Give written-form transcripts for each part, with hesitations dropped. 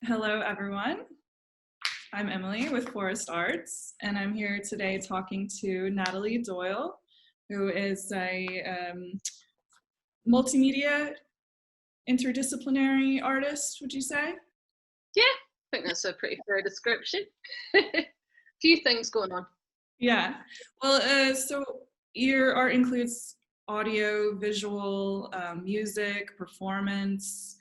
Hello, everyone. I'm Emily with Forest Arts, and I'm here today talking to Natalie Doyle, who is a multimedia interdisciplinary artist, would you say? Yeah, I think that's a pretty fair description. Few things going on. Yeah. Well, so your art includes audio, visual, music, performance,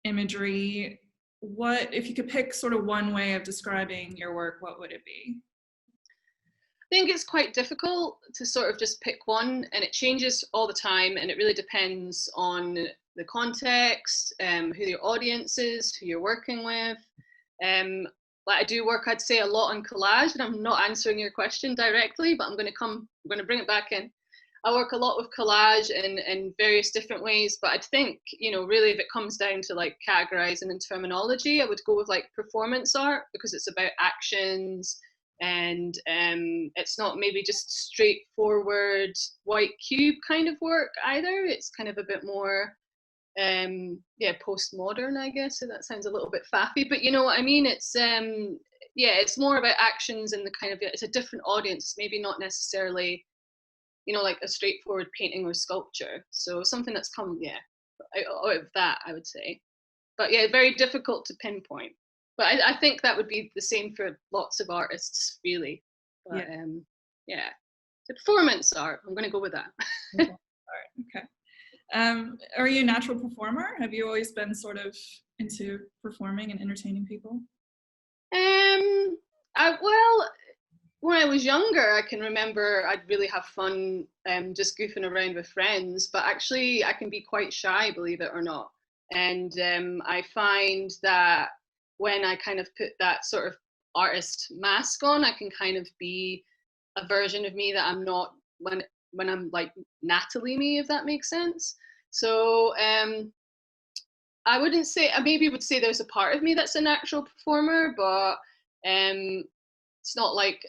imagery. What, if you could pick sort of one way of describing your work, what would it be? I think it's quite difficult to sort of just pick one, and it changes all the time, and it really depends on the context, who your audience is, who you're working with. Like I do work, I'd say, a lot on collage, and I'm not answering your question directly, but I'm going to bring it back in. I work a lot with collage in various different ways, but I'd think, really if it comes down to like categorizing in terminology, I would go with like performance art because it's about actions and it's not maybe just straightforward white cube kind of work either. It's kind of a bit more postmodern, I guess. So that sounds a little bit faffy, but you know what I mean. It's more about actions and the kind of, it's a different audience, maybe not necessarily like a straightforward painting or sculpture. So something that's come out of that, I would say. But yeah, very difficult to pinpoint. But I think that would be the same for lots of artists, really. But the performance art, I'm going to go with that. Okay. Are you a natural performer? Have you always been sort of into performing and entertaining people? Well, when I was younger, I can remember I'd really have fun just goofing around with friends, but actually I can be quite shy, believe it or not. And I find that when I kind of put that sort of artist mask on, I can kind of be a version of me that I'm not when I'm like Natalie me, if that makes sense. So I wouldn't say, I maybe would say there's a part of me that's a natural performer, but it's not like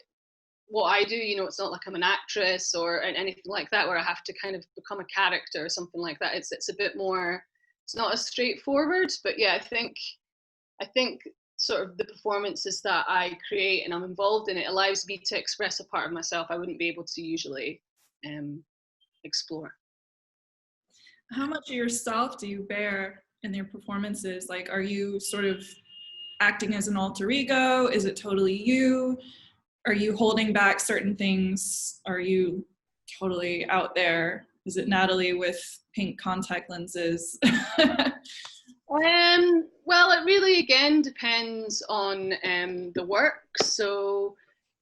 what I do, it's not like I'm an actress or anything like that where I have to kind of become a character or something like that. It's a bit more, it's not as straightforward, but yeah, I think sort of the performances that I create and I'm involved in, it allows me to express a part of myself I wouldn't be able to usually explore. How much of yourself do you bear in your performances? Like, are you sort of acting as an alter ego? Is it totally you? Are you holding back certain things? Are you totally out there? Is it Natalie with pink contact lenses? Well, it really again depends on the work. So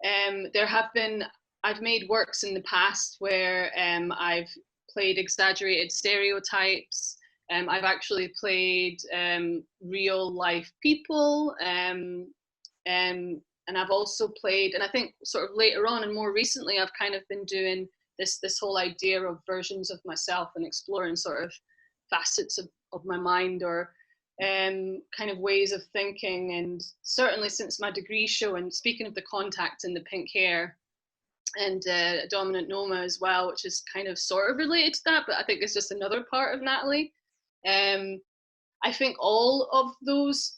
I've made works in the past where I've played exaggerated stereotypes. I've actually played real life people. And I've also played, and I think sort of later on and more recently, I've kind of been doing this whole idea of versions of myself and exploring sort of facets of my mind or kind of ways of thinking. And certainly since my degree show, and speaking of the contact and the pink hair and dominant noma as well, which is kind of sort of related to that, but I think it's just another part of Natalie. I think all of those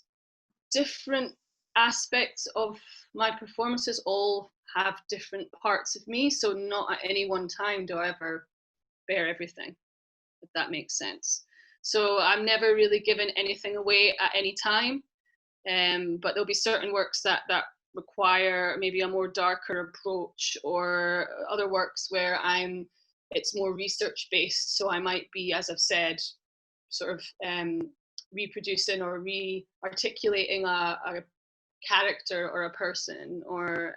different aspects of my performances all have different parts of me, so not at any one time do I ever bear everything, if that makes sense. So I'm never really giving anything away at any time, but there'll be certain works that require maybe a more darker approach, or other works where it's more research based, so I might be, as I've said, sort of reproducing or re-articulating a character or a person, or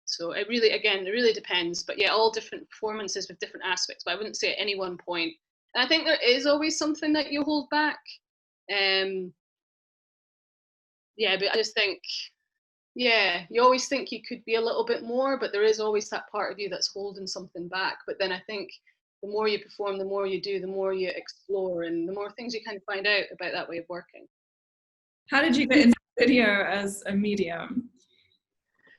so it really depends. But yeah, all different performances with different aspects, but I wouldn't say at any one point. And I think there is always something that you hold back, but I just think you always think you could be a little bit more, but there is always that part of you that's holding something back. But then I think the more you perform, the more you do, the more you explore, and the more things you kind of find out about that way of working. How did you get into video as a medium?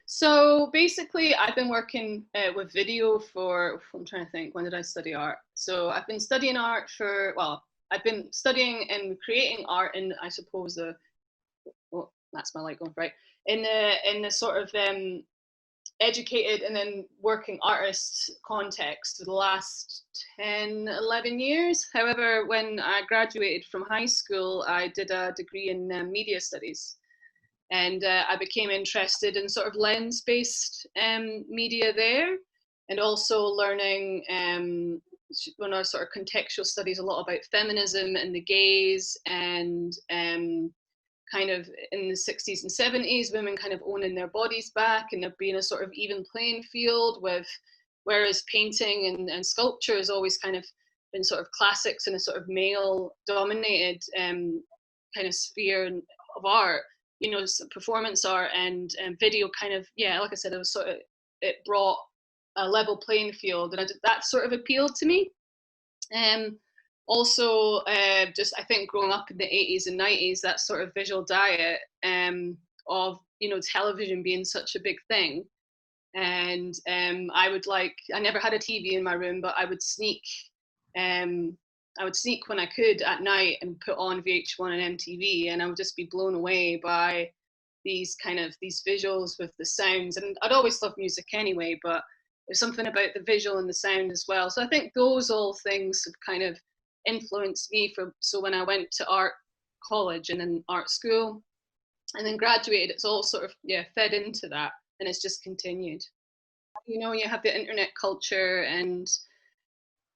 So basically, I've been working with video I'm trying to think, when did I study art? So I've been studying art for, well, I've been studying and creating art in, I suppose, well, that's my light going right, in the sort of educated and then working artist context for the last 10, 11 years. However, when I graduated from high school, I did a degree in media studies. And I became interested in sort of lens-based media there, and also learning when I sort of contextual studies a lot about feminism and the gays, and kind of in the 60s and 70s, women kind of owning their bodies back and there being a sort of even playing field with, whereas painting and sculpture has always kind of been sort of classics in a sort of male dominated kind of sphere of art, you know, performance art and video kind of, yeah, like I said, it was sort of, it brought a level playing field, and that sort of appealed to me. Also, just I think growing up in the 80s and 90s, that sort of visual diet of, you know, television being such a big thing. And I never had a TV in my room, but I would sneak when I could at night and put on VH1 and MTV, and I would just be blown away by these visuals with the sounds. And I'd always loved music anyway, but there's something about the visual and the sound as well. So I think those all things have kind of influenced me so when I went to art college and then art school and then graduated, it's all sort of, yeah, fed into that, and it's just continued. You know, you have the internet culture, and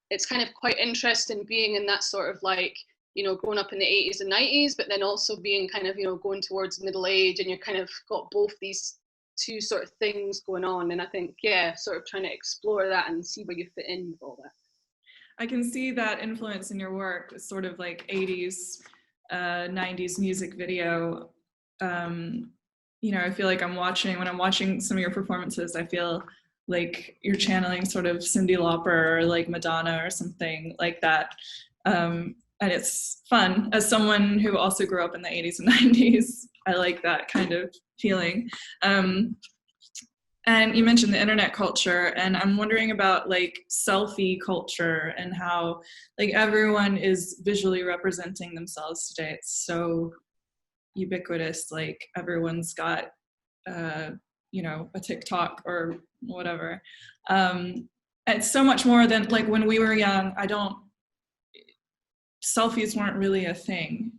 it's kind of quite interesting being in that sort of like, you know, growing up in the 80s and 90s, but then also being kind of, you know, going towards middle age, and you're kind of got both these two sort of things going on. And I think, yeah, sort of trying to explore that and see where you fit in with all that. I can see that influence in your work, sort of like 80s, 90s music video. You know, I feel like when I'm watching some of your performances, I feel like you're channeling sort of Cyndi Lauper or like Madonna or something like that. And it's fun. As someone who also grew up in the 80s and 90s, I like that kind of feeling. And you mentioned the internet culture, and I'm wondering about like selfie culture and how like everyone is visually representing themselves today. It's so ubiquitous. Like everyone's got, you know, a TikTok or whatever. It's so much more than like when we were young. Selfies weren't really a thing.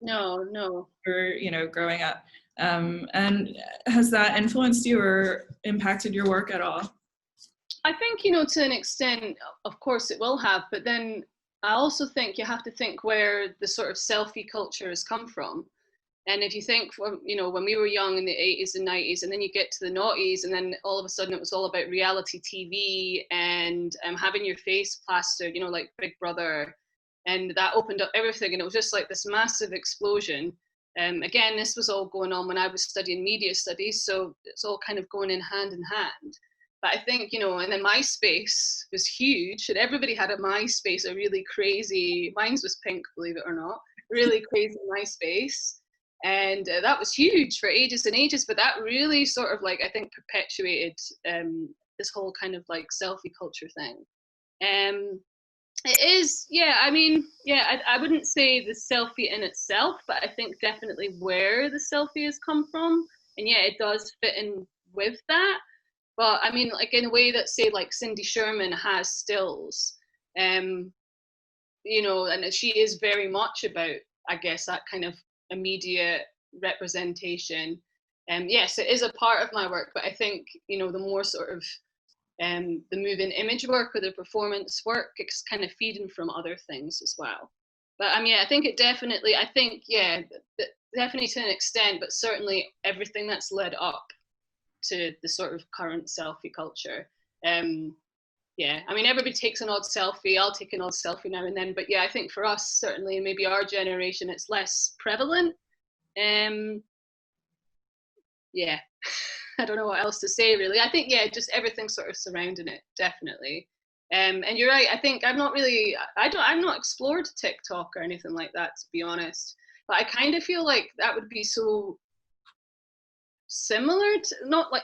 No. Or, you know, growing up. And has that influenced you or impacted your work at all? I think, you know, to an extent, of course it will have, but then I also think you have to think where the sort of selfie culture has come from. And if you think, you know, when we were young in the 80s and 90s, and then you get to the noughties, and then all of a sudden it was all about reality TV and having your face plastered, you know, like Big Brother. And that opened up everything. And it was just like this massive explosion. Again, this was all going on when I was studying media studies. So it's all kind of going in hand. But I think, you know, and then MySpace was huge. And everybody had a MySpace, a really crazy, mine was pink, believe it or not, really crazy MySpace. And that was huge for ages and ages, but that really sort of like, I think, perpetuated this whole kind of like selfie culture thing. It is, yeah, I mean, yeah, I wouldn't say the selfie in itself, but I think definitely where the selfie has come from. And yeah, it does fit in with that. But I mean, like in a way that, say, like Cindy Sherman has stills, you know, and she is very much about, I guess, that kind of immediate representation. Yes, it is a part of my work, but I think, you know, the more sort of the moving image work or the performance work, it's kind of feeding from other things as well. But yeah, I think yeah, definitely to an extent, but certainly everything that's led up to the sort of current selfie culture. Yeah, I mean, everybody takes an odd selfie. I'll take an odd selfie now and then. But yeah, I think for us, certainly, maybe our generation, it's less prevalent. Yeah, I don't know what else to say, really. I think, yeah, just everything sort of surrounding it, definitely. And you're right. I think I'm not explored TikTok or anything like that, to be honest. But I kind of feel like that would be so similar to, not like,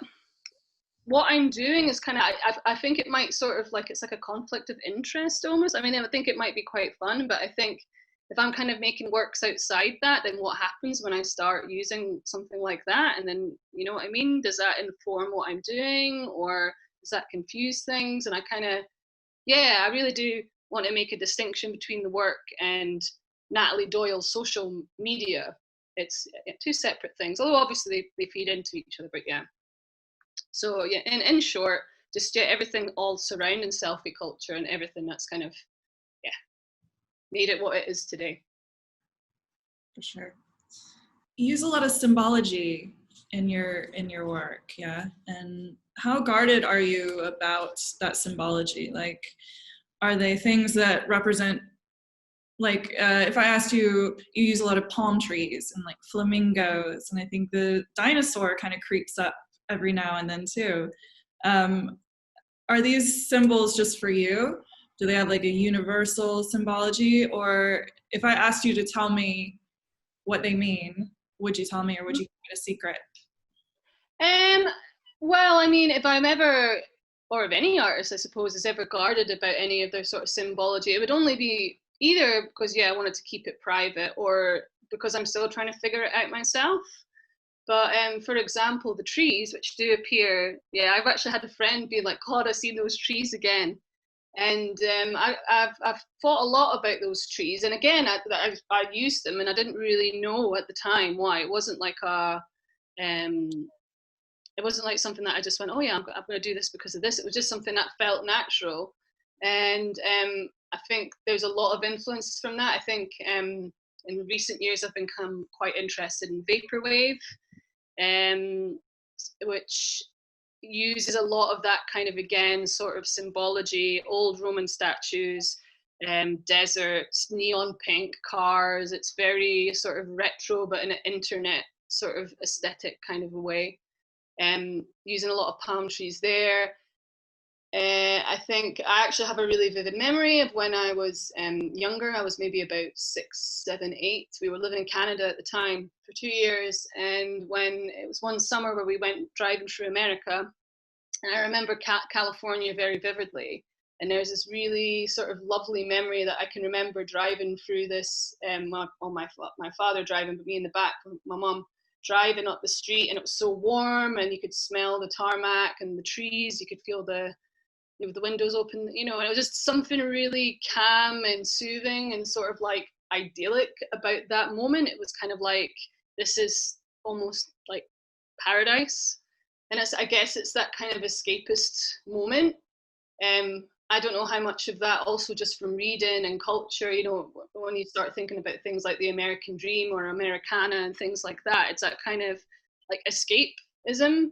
what I'm doing is kind of, I think it might sort of like, it's like a conflict of interest almost. I mean, I think it might be quite fun, but I think if I'm kind of making works outside that, then what happens when I start using something like that? And then, you know what I mean? Does that inform what I'm doing, or does that confuse things? And I kind of, yeah, I really do want to make a distinction between the work and Natalie Doyle's social media. It's two separate things, although obviously they feed into each other, but yeah. So yeah, in short, just yeah, everything all surrounding selfie culture and everything that's kind of, yeah, made it what it is today. For sure. You use a lot of symbology in your work, yeah? And how guarded are you about that symbology? Like, are they things that represent, like, if I asked you, you use a lot of palm trees and like flamingos, and I think the dinosaur kind of creeps up every now and then too. Are these symbols just for you? Do they have like a universal symbology? Or if I asked you to tell me what they mean, would you tell me, or would you keep it a secret? Um, well, I mean, if I'm ever, or if any artist, I suppose, is ever guarded about any of their sort of symbology, it would only be either because, yeah, I wanted to keep it private, or because I'm still trying to figure it out myself. But for example, the trees, which do appear, yeah, I've actually had a friend be like, God, I've seen those trees again. And I've thought a lot about those trees. And again, I used them and I didn't really know at the time why. It wasn't like um, it wasn't like something that I just went, oh yeah, I'm going to do this because of this. It was just something that felt natural. And I think there's a lot of influences from that. I think in recent years, I've become quite interested in vaporwave, um, which uses a lot of that kind of, again, sort of symbology, old Roman statues, deserts, neon pink cars. It's very sort of retro, but in an internet sort of aesthetic kind of a way. Using a lot of palm trees there. I think I actually have a really vivid memory of when I was younger. I was maybe about 6, 7, 8. We were living in Canada at the time for 2 years. And when it was one summer where we went driving through America, and I remember California very vividly. And there's this really sort of lovely memory that I can remember driving through this, my father driving, but me in the back, my mum driving up the street, and it was so warm, and you could smell the tarmac and the trees. You could feel the windows open, and it was just something really calm and soothing and sort of like idyllic about that moment. It was kind of like, this is almost like paradise. And I guess it's that kind of escapist moment. I don't know how much of that also just from reading and culture, when you start thinking about things like the American dream or Americana and things like that, it's that kind of like escapism.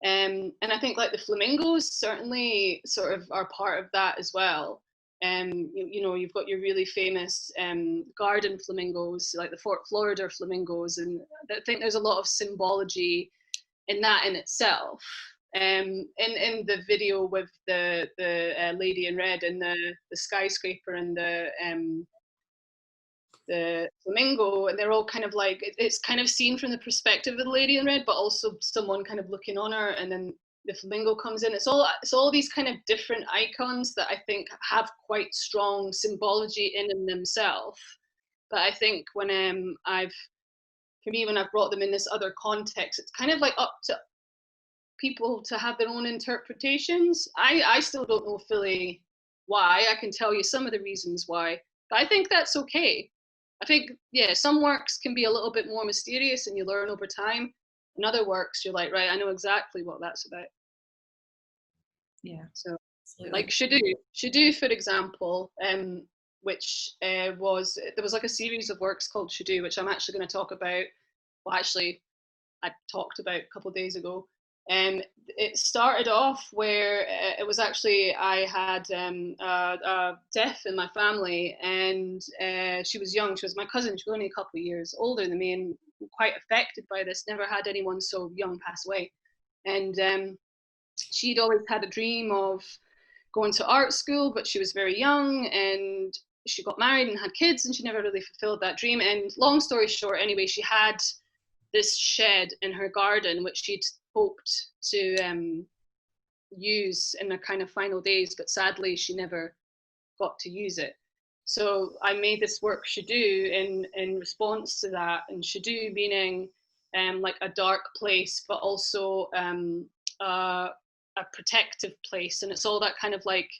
And I think like the flamingos certainly sort of are part of that as well. You've got your really famous garden flamingos, like the Fort Florida flamingos, and I think there's a lot of symbology in that in itself. In the video with the lady in red and the skyscraper and the flamingo, and they're all kind of like, it's kind of seen from the perspective of the lady in red, but also someone kind of looking on her, and then the flamingo comes in. It's all these kind of different icons that I think have quite strong symbology in themselves. But I think when when I've brought them in this other context, it's kind of like up to people to have their own interpretations. I still don't know fully why. I can tell you some of the reasons why, but I think that's okay. I think, yeah, some works can be a little bit more mysterious and you learn over time. In other works, you're like, right, I know exactly what that's about. Yeah, so absolutely. like Shadu, for example, which there was like a series of works called Shadu, which I'm actually going to talk about. Well, actually, I talked about a couple of days ago. It started off where it was actually, I had a death in my family, and she was young. She was my cousin. She was only a couple of years older than me, and quite affected by this. Never had anyone so young pass away. And she'd always had a dream of going to art school, but she was very young, and she got married and had kids, and she never really fulfilled that dream. And long story short, anyway, she had this shed in her garden, which she'd hoped to use in her kind of final days, but sadly she never got to use it. So I made this work Shadu in response to that, and Shadu meaning like a dark place, but also a protective place, and it's all that kind of like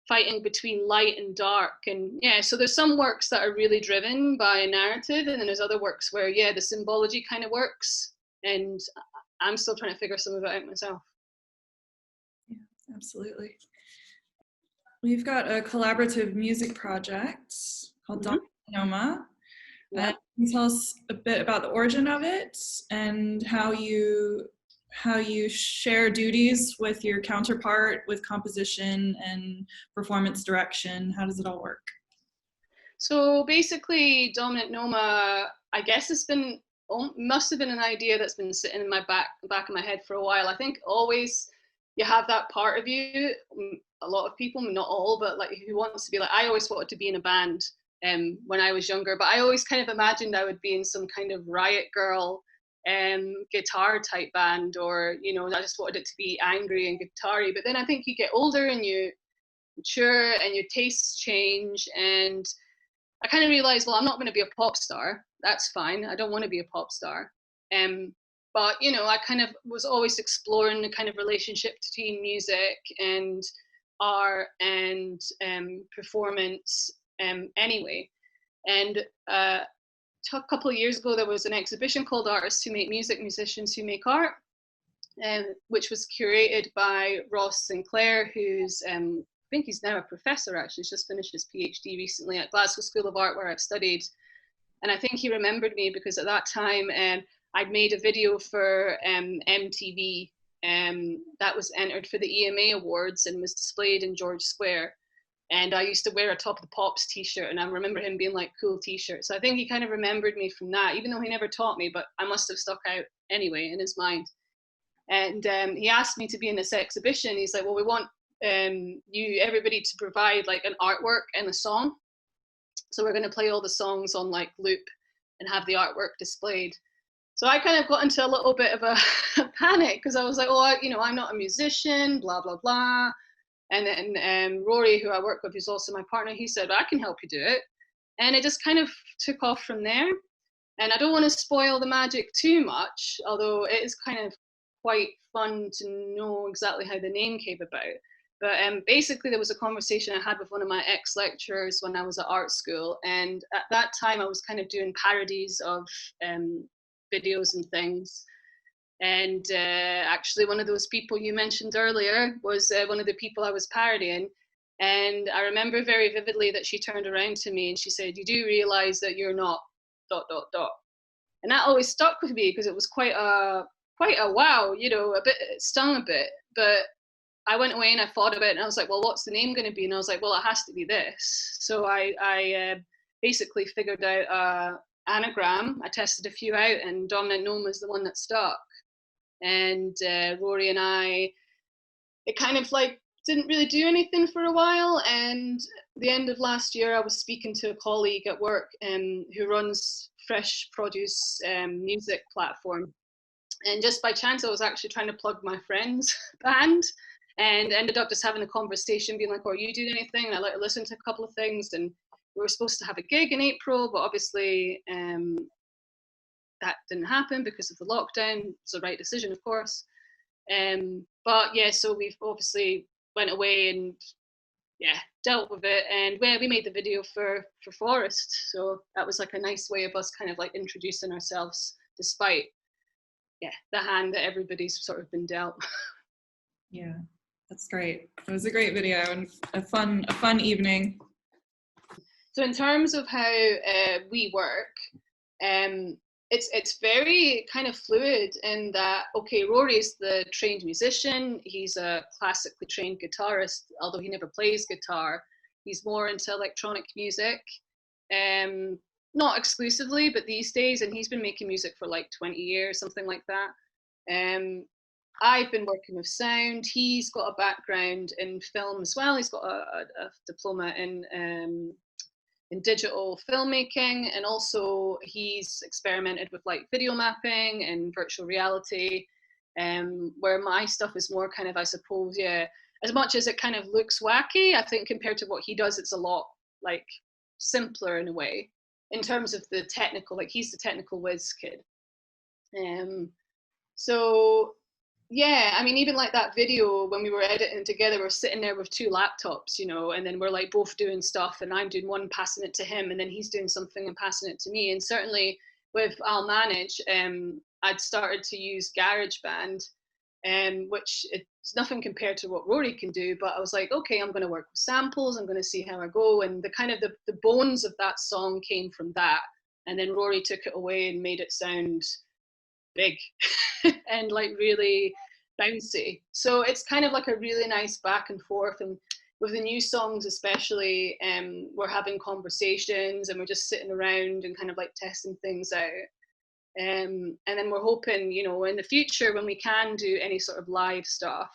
fighting between light and dark. And yeah, so there's some works that are really driven by a narrative, and then there's other works where yeah, the symbology kind of works, and I'm still trying to figure some of it out myself. Yeah, absolutely. We've got a collaborative music project called Noma. Yeah. Can you tell us a bit about the origin of it and how you share duties with your counterpart with composition and performance direction? How does it all work? So basically, Dominant Noma, I guess it's been must have been an idea that's been sitting in my back of my head for a while. I think always you have that part of you. A lot of people, not all, but like who wants to be like. I always wanted to be in a band when I was younger, but I always kind of imagined I would be in some kind of Riot Girl guitar type band, or you know, I just wanted it to be angry and guitar-y. But then I think you get older and you mature and your tastes change, and I kind of realized, well, I'm not going to be a pop star. That's fine. I don't want to be a pop star. Um, but you know, I kind of was always exploring the kind of relationship between music and art and performance anyway. And a couple of years ago, there was an exhibition called Artists Who Make Music, Musicians Who Make Art, which was curated by Ross Sinclair, who's I think he's now a professor actually, he's just finished his PhD recently at Glasgow School of Art where I've studied. And I think he remembered me because at that time I'd made a video for MTV that was entered for the EMA Awards and was displayed in George Square. And I used to wear a Top of the Pops t-shirt, and I remember him being like, cool t-shirt. So I think he kind of remembered me from that, even though he never taught me, but I must have stuck out anyway in his mind. And he asked me to be in this exhibition. He's like, well, we want everybody to provide like an artwork and a song. So we're going to play all the songs on like loop and have the artwork displayed. So I kind of got into a little bit of a panic because I was like, oh, I'm not a musician, blah, blah, blah. And then Rory, who I work with, who's also my partner, he said, I can help you do it. And it just kind of took off from there. And I don't want to spoil the magic too much, although it is kind of quite fun to know exactly how the name came about. But basically, there was a conversation I had with one of my ex-lecturers when I was at art school. And at that time, I was kind of doing parodies of videos and things. And actually, one of those people you mentioned earlier was one of the people I was parodying. And I remember very vividly that she turned around to me and she said, you do realize that you're not ... And that always stuck with me because it was quite a wow, a bit, it stung a bit. But I went away and I thought about it and I was like, well, what's the name going to be? And I was like, well, it has to be this. So I basically figured out an anagram. I tested a few out and Dominant Gnome was the one that stuck. And Rory and I, it kind of like didn't really do anything for a while. And the end of last year, I was speaking to a colleague at work who runs Fresh Produce music platform. And just by chance, I was actually trying to plug my friend's band and ended up just having a conversation, being like, oh, are you doing anything? And I let her listen to a couple of things. And we were supposed to have a gig in April, but obviously that didn't happen because of the lockdown. It's the right decision, of course. But yeah, so we've obviously went away and dealt with it, and we made the video for Forest. So that was like a nice way of us kind of like introducing ourselves, despite the hand that everybody's sort of been dealt. Yeah, that's great. It was a great video and a fun evening. So in terms of how we work, it's very kind of fluid in that, okay, Rory's the trained musician. He's a classically trained guitarist, although he never plays guitar. He's more into electronic music, not exclusively, but these days, and he's been making music for like 20 years, something like that. I've been working with sound. He's got a background in film as well. He's got a diploma in digital filmmaking, and also he's experimented with like video mapping and virtual reality, where my stuff is more kind of, I suppose, as much as it kind of looks wacky, I think compared to what he does, it's a lot like simpler in a way in terms of the technical, like he's the technical whiz kid. So yeah, I mean, even like that video when we were editing together, we're sitting there with two laptops, you know, and then we're like both doing stuff, and I'm doing one, passing it to him, and then he's doing something and passing it to me. And certainly with I'll Manage, I'd started to use GarageBand, which it's nothing compared to what Rory can do, but I was like, okay, I'm going to work with samples, I'm going to see how I go. And the kind of the bones of that song came from that. And then Rory took it away and made it sound big and like really bouncy. So it's kind of like a really nice back and forth. And with the new songs especially, we're having conversations and we're just sitting around and kind of like testing things out. And then we're hoping, you know, in the future when we can do any sort of live stuff,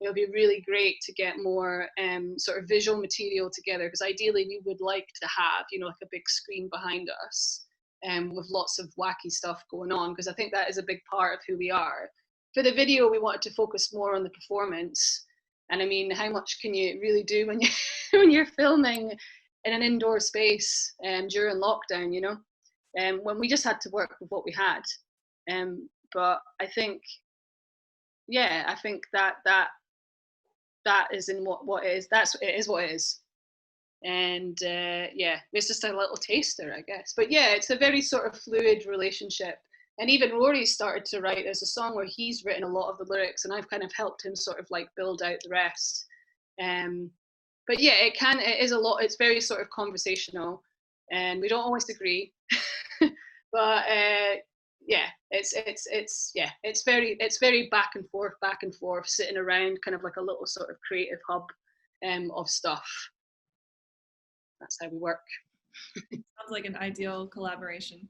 it'll be really great to get more sort of visual material together, because ideally we would like to have, you know, like a big screen behind us with lots of wacky stuff going on, because I think that is a big part of who we are. For the video, we wanted to focus more on the performance. And I mean, how much can you really do when, when you're filming in an indoor space during lockdown, you know? When we just had to work with what we had. But I think, yeah, I think that is in what it is. It is what it is. And yeah, it's just a little taster, I guess. But yeah, it's a very sort of fluid relationship. And even Rory started to write. There's a song where he's written a lot of the lyrics, and I've kind of helped him sort of like build out the rest. But yeah, it is a lot. It's very sort of conversational, and we don't always agree. But yeah, it's very back and forth, sitting around, kind of like a little sort of creative hub of stuff. That's how we work. Sounds like an ideal collaboration.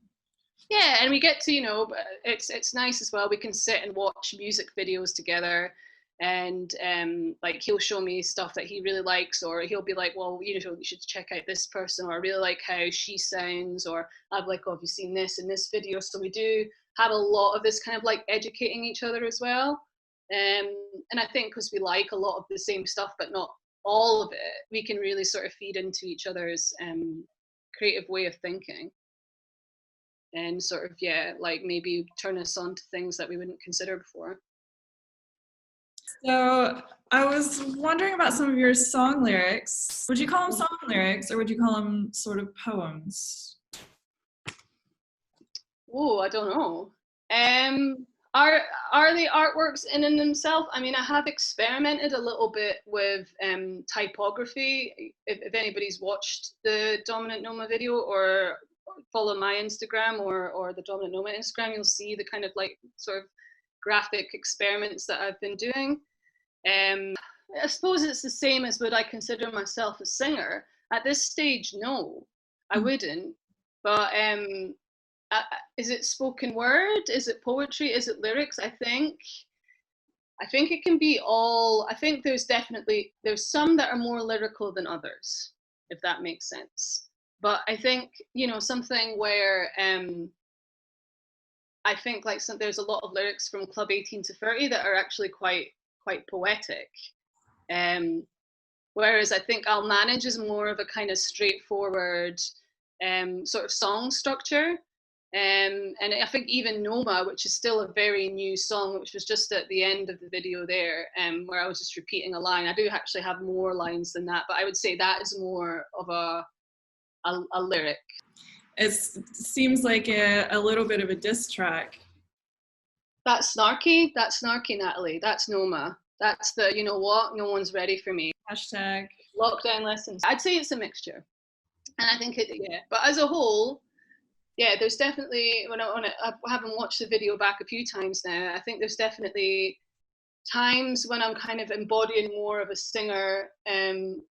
Yeah, and we get to, you know, it's nice as well. We can sit and watch music videos together, and like he'll show me stuff that he really likes, or he'll be like, well, you know, you should check out this person, or I really like how she sounds, or I'm like, oh, have you seen this in this video? So we do have a lot of this kind of like educating each other as well. And I think because we like a lot of the same stuff, but not all of it, we can really sort of feed into each other's creative way of thinking. And sort of, yeah, like maybe turn us on to things that we wouldn't consider before. So I was wondering about some of your song lyrics. Would you call them song lyrics, or would you call them sort of poems? Oh, I don't know. Are they artworks in and themselves? I mean, I have experimented a little bit with typography. If anybody's watched the Dominant Noma video or follow my Instagram or the Dominant Noma Instagram, you'll see the kind of like sort of graphic experiments that I've been doing. I suppose it's the same as would I consider myself a singer. At this stage, no, I wouldn't. But is it spoken word? Is it poetry? Is it lyrics? I think it can be all. I think there's some that are more lyrical than others, if that makes sense. But I think, you know, something where I think like there's a lot of lyrics from Club 18 to 30 that are actually quite poetic. Whereas I think I'll Manage is more of a kind of straightforward sort of song structure. And I think even Noma, which is still a very new song, which was just at the end of the video there, where I was just repeating a line. I do actually have more lines than that, but I would say that is more of a lyric. It seems like a little bit of a diss track. That's snarky, Natalie. That's Noma. That's the, you know what, no one's ready for me. Hashtag lockdown lessons. I'd say it's a mixture. And I think yeah. But as a whole, yeah, there's definitely, I haven't watched the video back a few times now, I think there's definitely times when I'm kind of embodying more of a singer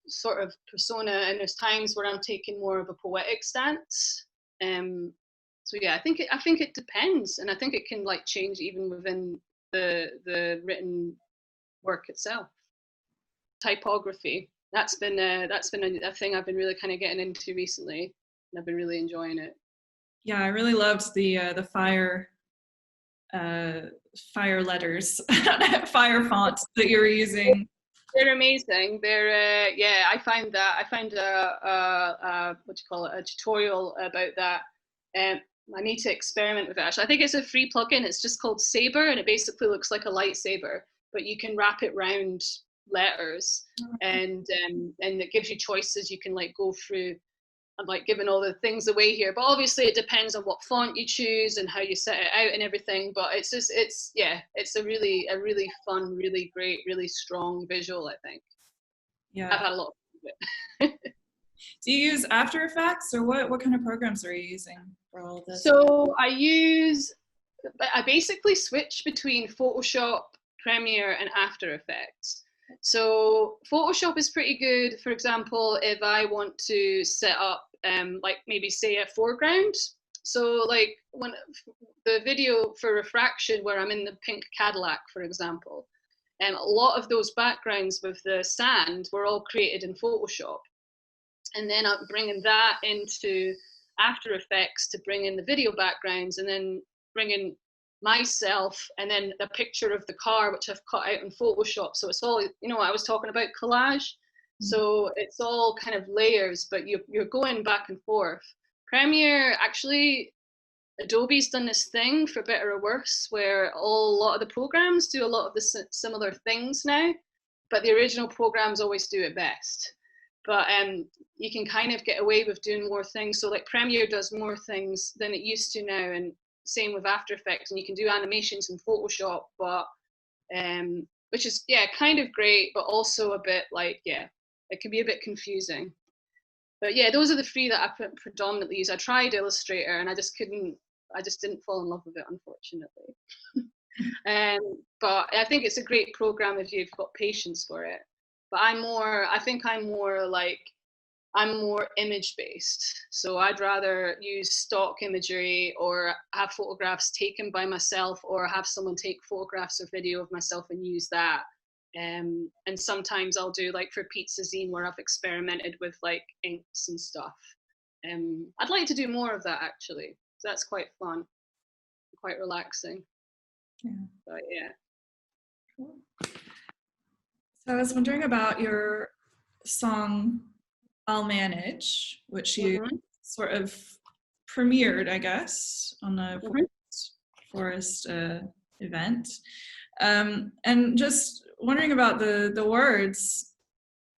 sort of persona, and there's times where I'm taking more of a poetic stance. So yeah, I think it depends, and I think it can like change even within the written work itself. Typography, that's been a thing I've been really kind of getting into recently, and I've been really enjoying it. Yeah, I really loved the fire letters, fire fonts that you were using. They're amazing. They're yeah. I find that I found a what do you call it, a tutorial about that. Um, I need to experiment with it. Actually, I think it's a free plugin. It's just called Saber, and it basically looks like a lightsaber, but you can wrap it round letters, and it gives you choices. You can like go through. I'm like giving all the things away here, but obviously it depends on what font you choose and how you set it out and everything. But it's just, it's yeah, it's a really fun, really great, really strong visual. I think I've Yeah. had a lot of fun with it. Do you use After Effects, or what kind of programs are you using for all of this? So I basically switch between Photoshop, Premiere, and After Effects. So Photoshop is pretty good. For example, if I want to set up, like maybe say a foreground. So like when the video for Refraction, where I'm in the pink Cadillac, for example, a lot of those backgrounds with the sand were all created in Photoshop. And then I'm bringing that into After Effects to bring in the video backgrounds, and then bring in myself, and then the picture of the car, which I've cut out in Photoshop. So it's all, you know, what I was talking about collage. So it's all kind of layers, but you're going back and forth. Premiere, actually, Adobe's done this thing, for better or worse, where a lot of the programs do a lot of the similar things now, but the original programs always do it best. But you can kind of get away with doing more things. So like Premiere does more things than it used to now, and same with After Effects. And you can do animations in Photoshop, but which is yeah, kind of great, but also a bit like yeah, it can be a bit confusing. But yeah, those are the three that I predominantly use. I tried Illustrator and I just couldn't. I just didn't fall in love with it, unfortunately. But I think it's a great program if you've got patience for it. But I think I'm more like, I'm more image based. So I'd rather use stock imagery or have photographs taken by myself, or have someone take photographs or video of myself and use that. And sometimes I'll do like for Pizza Zine, where I've experimented with like inks and stuff. I'd like to do more of that actually. So that's quite fun, quite relaxing. Yeah. But yeah. Cool. So I was wondering about your song I'll Manage, which you Mm-hmm. sort of premiered, I guess, on a Mm-hmm. forest event. And just wondering about the words.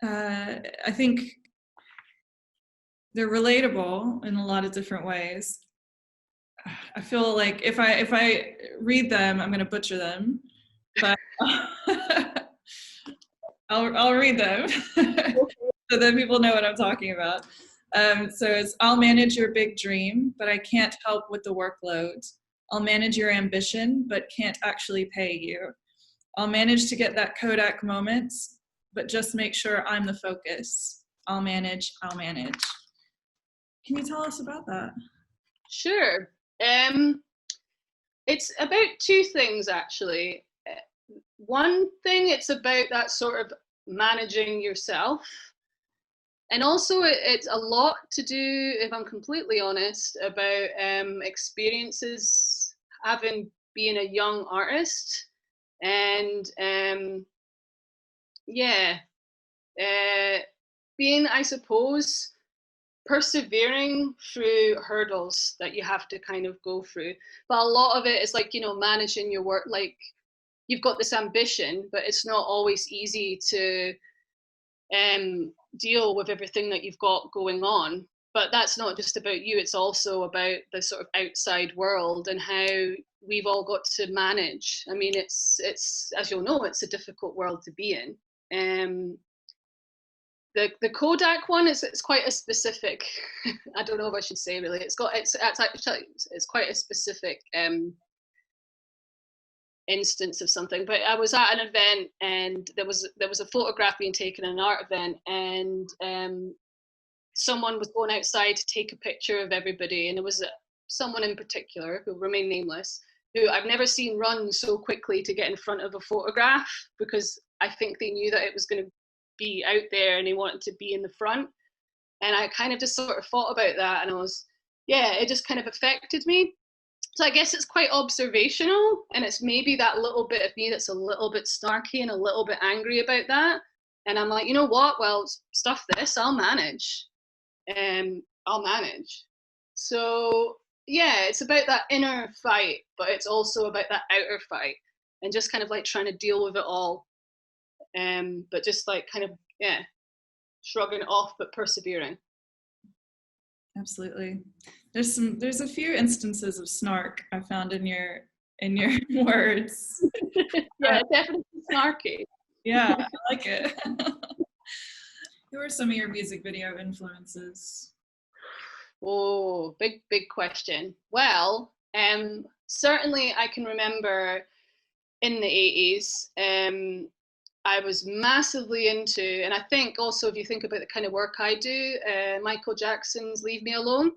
I think they're relatable in a lot of different ways. I feel like if I read them, I'm going to butcher them, but I'll read them so that people know what I'm talking about. So it's, I'll manage your big dream, but I can't help with the workload. I'll manage your ambition, but can't actually pay you. I'll manage to get that Kodak moment, but just make sure I'm the focus. I'll manage, I'll manage. Can you tell us about that? Sure. It's about two things actually. One thing, it's about that sort of managing yourself. And also, it's a lot to do, if I'm completely honest, about experiences having being a young artist. And yeah, uh, being, I suppose, persevering through hurdles that you have to kind of go through. But a lot of it is like, you know, managing your work. Like, you've got this ambition, but it's not always easy to deal with everything that you've got going on. But that's not just about you, it's also about the sort of outside world and how we've all got to manage. I mean, it's as you'll know, it's a difficult world to be in. The Kodak one is, it's quite a specific. I don't know if I should say really. It's quite a specific instance of something. But I was at an event and there was a photograph being taken in an art event, and someone was going outside to take a picture of everybody, and there was someone in particular who remained nameless, who I've never seen run so quickly to get in front of a photograph, because I think they knew that it was going to be out there and they wanted to be in the front. And I kind of just sort of thought about that, and I was, yeah, it just kind of affected me. So I guess it's quite observational, and it's maybe that little bit of me that's a little bit snarky and a little bit angry about that. And I'm like, you know what? Well, stuff this, I'll manage. I'll manage. So yeah, it's about that inner fight, but it's also about that outer fight, and just kind of like trying to deal with it all. But just like kind of, yeah, shrugging it off, but persevering. Absolutely. There's a few instances of snark I found in your words. Yeah, definitely snarky. Yeah, I like it. Who are some of your music video influences? Oh, big question. Well, certainly I can remember in the 80s, I was massively into, and I think also if you think about the kind of work I do, Michael Jackson's Leave Me Alone,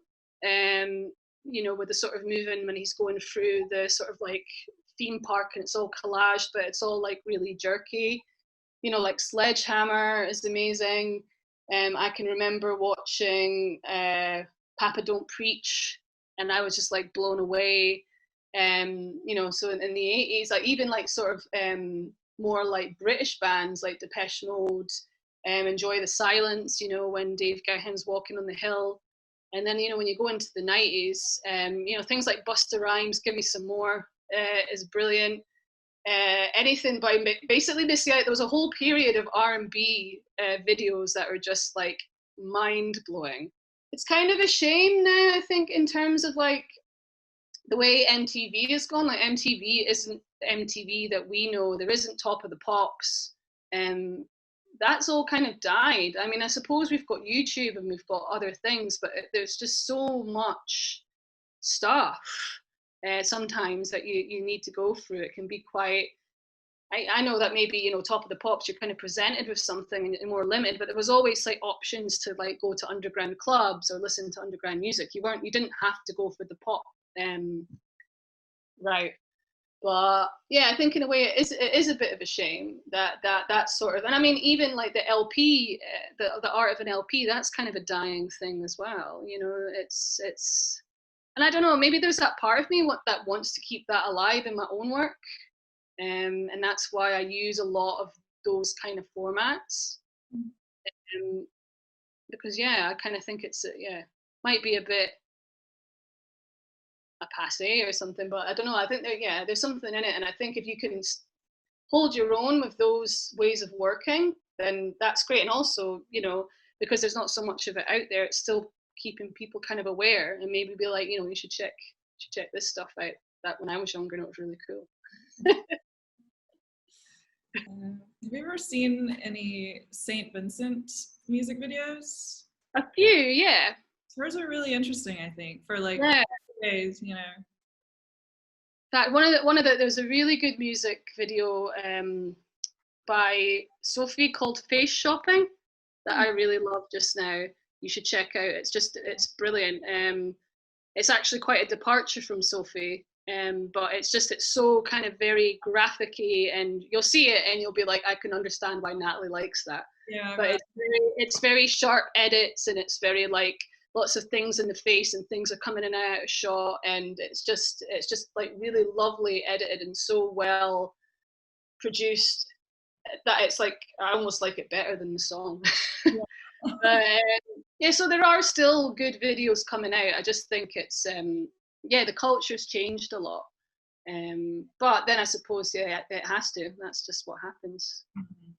um, you know, with the sort of moving when he's going through the sort of like theme park and it's all collage, but it's all like really jerky. You know, like Sledgehammer is amazing. I can remember watching Papa Don't Preach, and I was just like blown away. You know, so in the 80s, like even like sort of more like British bands like Depeche Mode, Enjoy the Silence, you know, when Dave Gahan's Walking on the Hill. And then, you know, when you go into the 90s, you know, things like Busta Rhymes, Give Me Some More is brilliant. Anything by basically Missy Out. There was a whole period of R&B videos that are just like mind blowing. It's kind of a shame now, I think, in terms of like the way MTV has gone. Like MTV isn't the MTV that we know. There isn't Top of the Pops. Um, that's all kind of died. I mean, I suppose we've got YouTube and we've got other things, but there's just so much stuff sometimes that you need to go through. It can be quite. I know that maybe, you know, Top of the Pops, you're kind of presented with something more limited, but there was always like options to like go to underground clubs or listen to underground music. You didn't have to go for the pop um, route. But yeah, I think in a way it is a bit of a shame that sort of, and I mean even like the LP, the art of an LP, that's kind of a dying thing as well. You know, it's and I don't know, maybe there's that part of me that wants to keep that alive in my own work, and that's why I use a lot of those kind of formats, um, because yeah, I kind of think it's yeah, might be a bit a passe or something, but I don't know. I think yeah, there's something in it, and I think if you can hold your own with those ways of working, then that's great. And also, you know, because there's not so much of it out there, it's still keeping people kind of aware and maybe be like, you know, you should check this stuff out. That when I was younger, and it was really cool. Have you ever seen any Saint Vincent music videos? A few, yeah. Hers are really interesting, I think, for like Yeah. days, you know. In fact, one of the there's a really good music video by Sophie called Face Shopping that I really love just now. You should check out. It's brilliant. It's actually quite a departure from Sophie, but it's so kind of very graphic-y, and you'll see it and you'll be like, I can understand why Natalie likes that. Yeah, But right. it's very sharp edits, and it's very like lots of things in the face and things are coming in and out of shot, and it's just like really lovely edited and so well produced that it's like I almost like it better than the song. Yeah. But yeah, so there are still good videos coming out. I just think it's yeah, the culture's changed a lot. But then I suppose yeah, it has to. That's just what happens.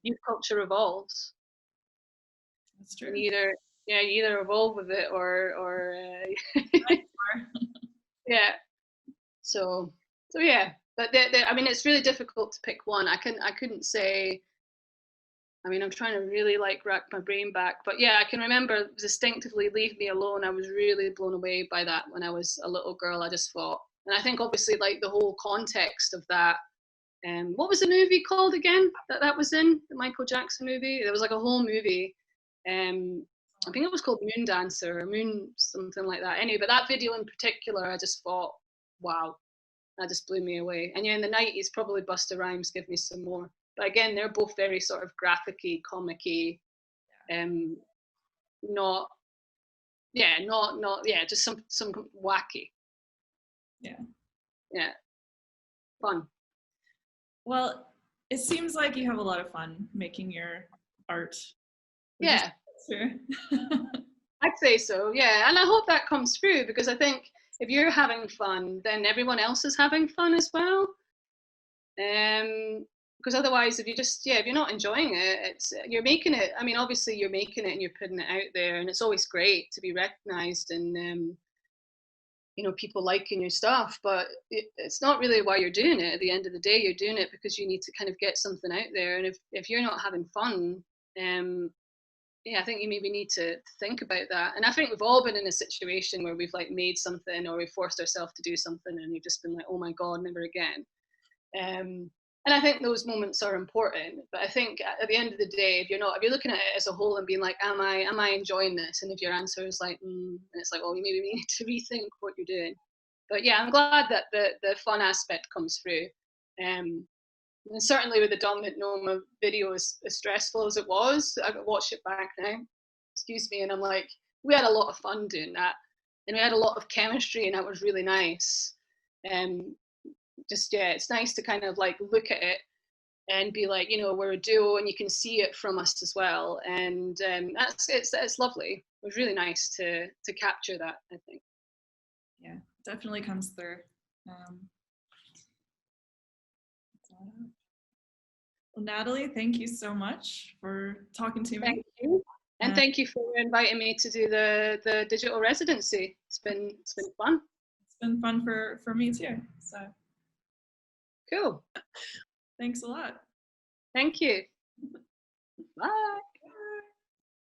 Youth culture evolves. That's And true. you either evolve with it or yeah. So yeah. But I mean, it's really difficult to pick one. I couldn't say. I mean, I'm trying to really like rack my brain back, but yeah, I can remember distinctively "Leave Me Alone." I was really blown away by that when I was a little girl. I just thought, and I think obviously like the whole context of that. What was the movie called again that was in the Michael Jackson movie? There was like a whole movie. I think it was called Moon Dancer or Moon something like that. Anyway, but that video in particular, I just thought, wow, that just blew me away. And yeah, in the 90s, probably Busta Rhymes, Give Me Some More. But again, they're both very sort of graphic-y, comic-y, um, not, yeah, just some wacky. Yeah. Yeah, fun. Well, it seems like you have a lot of fun making your art. Would you Yeah, say I'd say so. Yeah, and I hope that comes through, because I think if you're having fun, then everyone else is having fun as well. Because otherwise, if you just, yeah, if you're not enjoying it, it's, you're making it. I mean, obviously you're making it and you're putting it out there, and it's always great to be recognized and you know, people liking your stuff, but it's not really why you're doing it. At the end of the day, you're doing it because you need to kind of get something out there. And if you're not having fun, um, yeah, I think you maybe need to think about that. And I think we've all been in a situation where we've like made something, or we forced ourselves to do something, and you've just been like, oh my god, never again. Um, and I think those moments are important. But I think at the end of the day, if you're looking at it as a whole and being like, am I enjoying this? And if your answer is like, and it's like, well, you maybe need to rethink what you're doing. But yeah, I'm glad that the fun aspect comes through. And certainly with the Dominant Noma video, as stressful as it was, I watched it back now, excuse me, and I'm like, we had a lot of fun doing that. And we had a lot of chemistry, and that was really nice. Um, just, yeah, it's nice to kind of like look at it and be like, you know, we're a duo, and you can see it from us as well. And it's lovely. It was really nice to capture that, I think. Yeah, definitely comes through. Well, Natalie, thank you so much for talking to me. Thank you. And thank you for inviting me to do the digital residency. It's been fun. It's been fun for me too. So Cool. thanks a lot. Thank you. Bye.